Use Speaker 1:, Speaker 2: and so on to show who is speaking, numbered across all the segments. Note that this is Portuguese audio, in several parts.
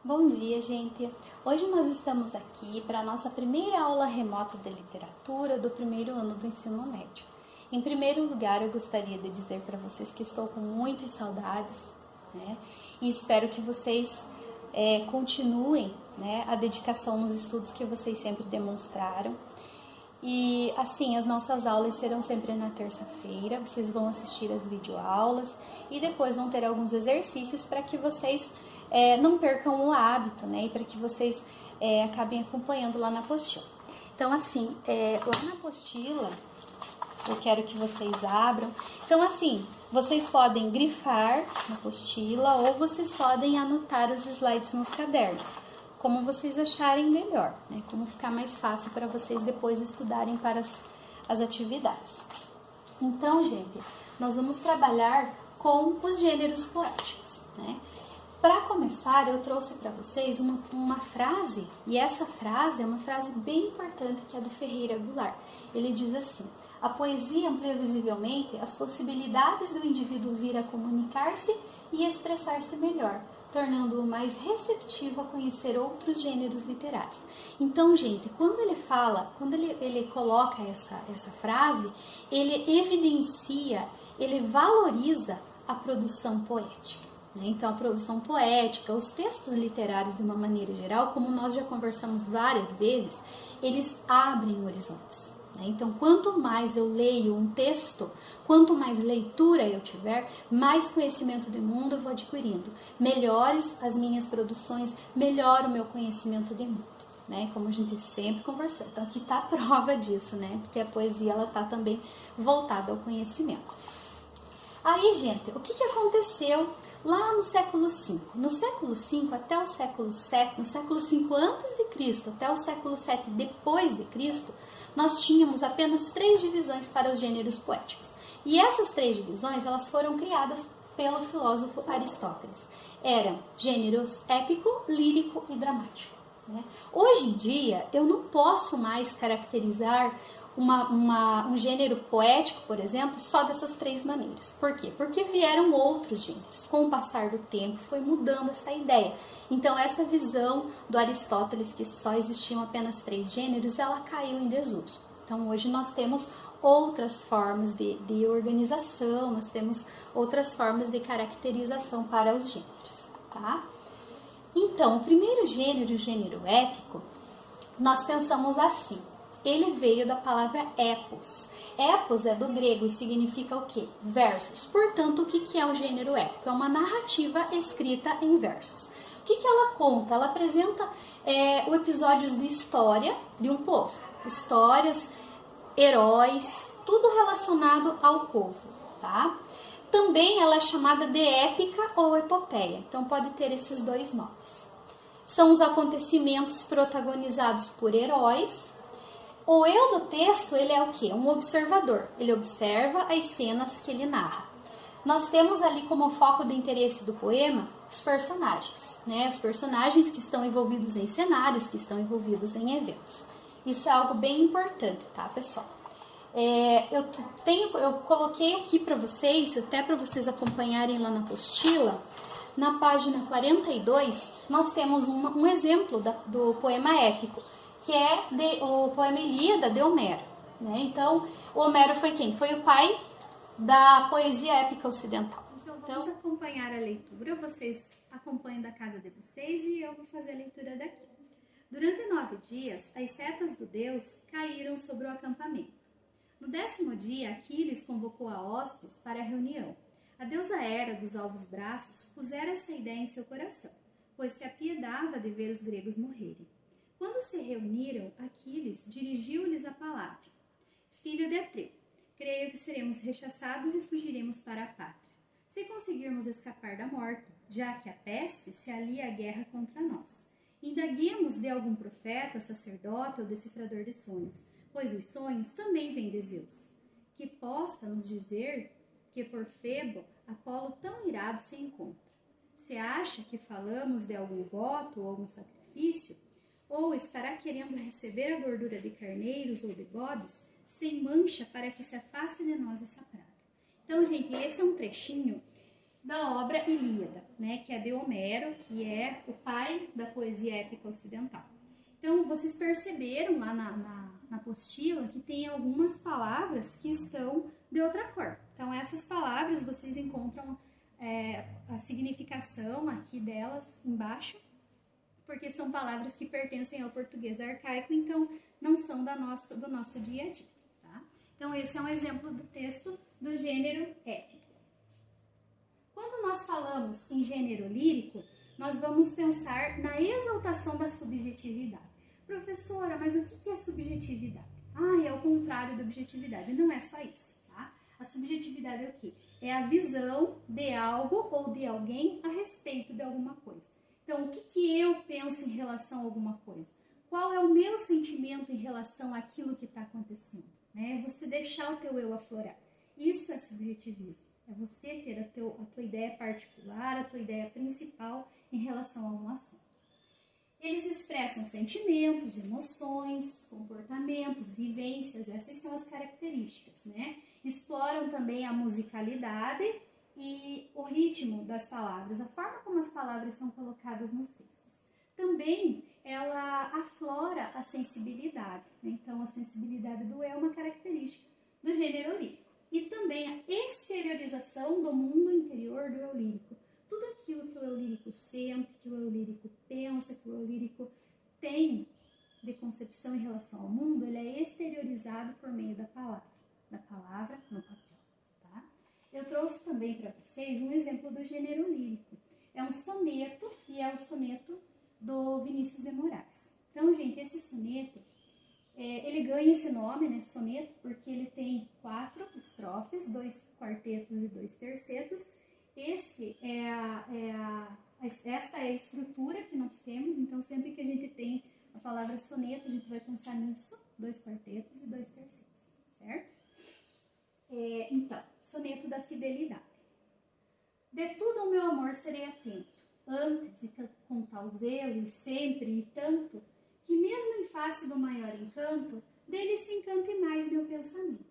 Speaker 1: Bom dia, gente! Hoje nós estamos aqui para a nossa primeira aula remota de literatura do primeiro ano do ensino médio. Em primeiro lugar, eu gostaria de dizer para vocês que estou com muitas saudades, né? E espero que vocês continuem, né, a dedicação nos estudos que vocês sempre demonstraram. E assim, as nossas aulas serão sempre na terça-feira, vocês vão assistir as videoaulas e depois vão ter alguns exercícios para que vocês não percam o hábito, né? E para que vocês acabem acompanhando lá na apostila. Então, assim, lá na apostila, eu quero que vocês abram. Então, assim, vocês podem grifar na apostila ou vocês podem anotar os slides nos cadernos, como vocês acharem melhor, né? Como ficar mais fácil para vocês depois estudarem para as atividades. Então, gente, nós vamos trabalhar com os gêneros poéticos, né? Para começar, eu trouxe para vocês uma frase, e essa frase é uma frase bem importante, que é do Ferreira Goulart. Ele diz assim: a poesia amplia visivelmente as possibilidades do indivíduo vir a comunicar-se e expressar-se melhor, tornando-o mais receptivo a conhecer outros gêneros literários. Então, gente, quando ele coloca essa frase, ele evidencia, ele valoriza a produção poética. Então, a produção poética, os textos literários de uma maneira geral, como nós já conversamos várias vezes, eles abrem horizontes. Então, quanto mais eu leio um texto, quanto mais leitura eu tiver, mais conhecimento de mundo eu vou adquirindo. Melhores as minhas produções, melhor o meu conhecimento de mundo, né? Como a gente sempre conversou. Então, aqui está a prova disso, né? Porque a poesia ela está também voltada ao conhecimento. Aí, gente, o que aconteceu lá no século V? No século V até o século VII, no século V antes de Cristo até o século VII depois de Cristo, nós tínhamos apenas 3 divisões para os gêneros poéticos. E essas 3 divisões, elas foram criadas pelo filósofo Aristóteles. Eram gêneros épico, lírico e dramático, né? Hoje em dia, eu não posso mais caracterizar um gênero poético, por exemplo, só dessas 3 maneiras. Por quê? Porque vieram outros gêneros. Com o passar do tempo, foi mudando essa ideia. Então, essa visão do Aristóteles, que só existiam apenas 3 gêneros, ela caiu em desuso. Então, hoje nós temos outras formas de organização, nós temos outras formas de caracterização para os gêneros, tá? Então, o primeiro gênero, o gênero épico, nós pensamos assim. Ele veio da palavra epos. Epos é do grego e significa o quê? Versos. Portanto, o que é um gênero épico? É uma narrativa escrita em versos. O que ela conta? Ela apresenta episódios de história de um povo. Histórias, heróis, tudo relacionado ao povo, tá? Também ela é chamada de épica ou epopeia. Então, pode ter esses 2 nomes. São os acontecimentos protagonizados por heróis. O eu do texto, ele é o quê? Um observador. Ele observa as cenas que ele narra. Nós temos ali como foco de interesse do poema os personagens, né? Os personagens que estão envolvidos em cenários, que estão envolvidos em eventos. Isso é algo bem importante, tá, pessoal? Eu coloquei aqui para vocês, até para vocês acompanharem lá na apostila, na página 42, nós temos um exemplo do poema épico, que é o poema Ilíada de Homero, né? Então, o Homero foi quem? Foi o pai da poesia épica ocidental. Então, vamos acompanhar a leitura, vocês acompanham da casa de vocês e eu vou fazer a leitura daqui. Durante 9 dias, as setas do deus caíram sobre o acampamento. No 10º dia, Aquiles convocou a hostes para a reunião. A deusa Hera dos alvos braços pusera essa ideia em seu coração, pois se apiedava de ver os gregos morrerem. Quando se reuniram, Aquiles dirigiu-lhes a palavra. Filho de Atreu, creio que seremos rechaçados e fugiremos para a pátria, se conseguirmos escapar da morte, já que a peste se alia à guerra contra nós. Indaguemos de algum profeta, sacerdote ou decifrador de sonhos, pois os sonhos também vêm de Zeus, que possa nos dizer que por Febo, Apolo tão irado se encontra. Se acha que falamos de algum voto ou algum sacrifício, ou estará querendo receber a gordura de carneiros ou de bodes, sem mancha, para que se afaste de nós essa praga. Então, gente, esse é um trechinho da obra Ilíada, né, que é de Homero, que é o pai da poesia épica ocidental. Então, vocês perceberam lá na apostila que tem algumas palavras que estão de outra cor. Então, essas palavras vocês encontram a significação aqui delas embaixo, porque são palavras que pertencem ao português arcaico, então não são do nosso dia a dia. Tá? Então, esse é um exemplo do texto do gênero épico. Quando nós falamos em gênero lírico, nós vamos pensar na exaltação da subjetividade. Professora, mas o que é subjetividade? É o contrário da objetividade. Não é só isso, tá? A subjetividade é o quê? É a visão de algo ou de alguém a respeito de alguma coisa. Então, o que eu penso em relação a alguma coisa? Qual é o meu sentimento em relação àquilo que está acontecendo? Né? É você deixar o teu eu aflorar. Isso é subjetivismo. É você ter a tua ideia particular, a tua ideia principal em relação a um assunto. Eles expressam sentimentos, emoções, comportamentos, vivências, essas são as características, né? Exploram também a musicalidade e o ritmo das palavras, a forma como as palavras são colocadas nos textos. Também ela aflora a sensibilidade, né? Então a sensibilidade do eu é uma característica do gênero lírico. E também a exteriorização do mundo interior do eu lírico. Tudo aquilo que o eu lírico sente, que o eu lírico pensa, que o eu lírico tem de concepção em relação ao mundo, ele é exteriorizado por meio da palavra no papel. Tá? Eu trouxe também para vocês um exemplo do gênero lírico. É um soneto e é o soneto do Vinícius de Moraes. Então, gente, esse soneto, ele ganha esse nome, né, soneto, porque ele tem 4 estrofes, 2 quartetos e 2 tercetos. Esta é a estrutura que nós temos, então sempre que a gente tem a palavra soneto, a gente vai pensar nisso, 2 quartetos e 2 tercetos, certo? Então, soneto da fidelidade. De tudo ao meu amor serei atento, antes e com tal zelo e sempre e tanto, que mesmo em face do maior encanto, dele se encante mais meu pensamento.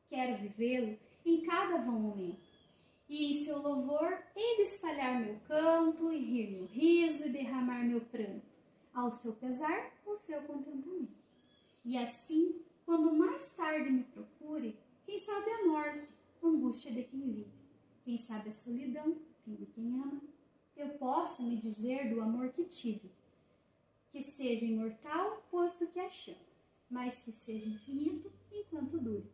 Speaker 1: Quero vivê-lo em cada vão momento, e em seu louvor hei de espalhar meu canto, e rir meu riso, e derramar meu pranto, ao seu pesar, ao seu contentamento. E assim, quando mais tarde me procure, quem sabe a morte, angústia de quem vive, quem sabe a solidão, fim de quem ama, eu possa me dizer do amor que tive, que seja imortal, posto que a chama, mas que seja infinito, enquanto dure.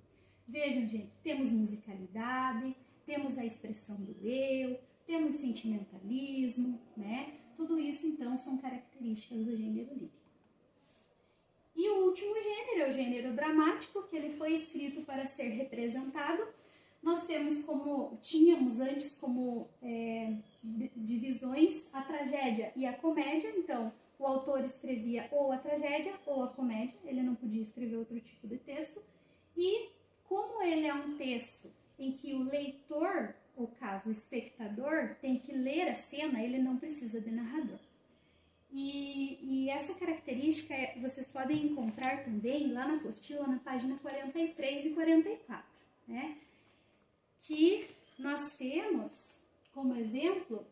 Speaker 1: Vejam, gente, temos musicalidade, temos a expressão do eu, temos sentimentalismo, né? Tudo isso, então, são características do gênero lírico. E o último gênero é o gênero dramático, que ele foi escrito para ser representado. Nós tínhamos antes como divisões a tragédia e a comédia, então o autor escrevia ou a tragédia ou a comédia, ele não podia escrever outro tipo de texto. E como ele é um texto em que o leitor, ou caso o espectador, tem que ler a cena, ele não precisa de narrador. E essa característica vocês podem encontrar também lá na apostila, na página 43 e 44, né? Que nós temos, como exemplo,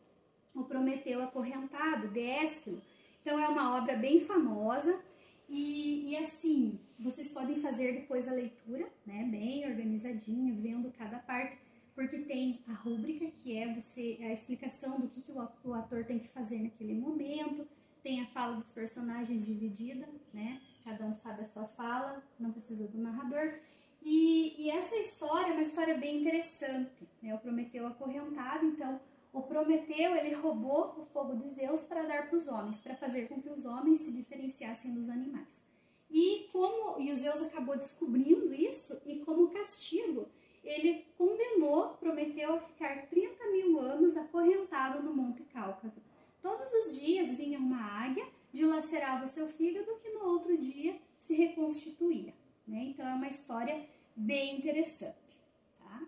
Speaker 1: o Prometeu Acorrentado, de Ésquilo. Então, é uma obra bem famosa e assim, vocês podem fazer depois a leitura, né, bem organizadinho, vendo cada parte, porque tem a rúbrica, que é a explicação do que o ator tem que fazer naquele momento, tem a fala dos personagens dividida, né, cada um sabe a sua fala, não precisa do narrador. E essa história é uma história bem interessante, né? O Prometeu Acorrentado. Então, o Prometeu, ele roubou o fogo de Zeus para dar para os homens, para fazer com que os homens se diferenciassem dos animais. E o Zeus acabou descobrindo isso, e como castigo, ele condenou Prometeu a ficar 30.000 anos acorrentado no Monte Cáucaso. Todos os dias vinha uma águia, dilacerava seu fígado, que no outro dia se reconstituía. Né? Então, é uma história bem interessante. Tá?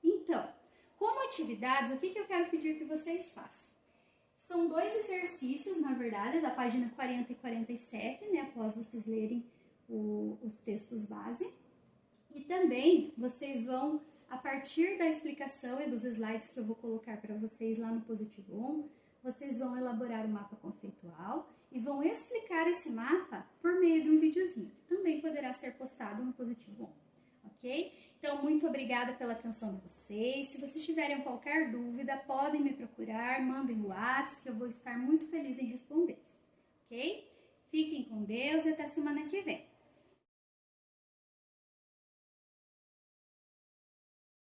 Speaker 1: Então, como atividades, o que eu quero pedir que vocês façam? São 2 exercícios, na verdade, da página 40 e 47, né? Após vocês lerem os textos base. E também vocês vão a partir da explicação e dos slides que eu vou colocar para vocês lá no Positivo On, vocês vão elaborar o mapa conceitual e vão explicar esse mapa por meio de um videozinho, que também poderá ser postado no Positivo On, ok? Então, muito obrigada pela atenção de vocês. Se vocês tiverem qualquer dúvida, podem me procurar, mandem no WhatsApp, que eu vou estar muito feliz em responder, ok? Fiquem com Deus e até semana que vem.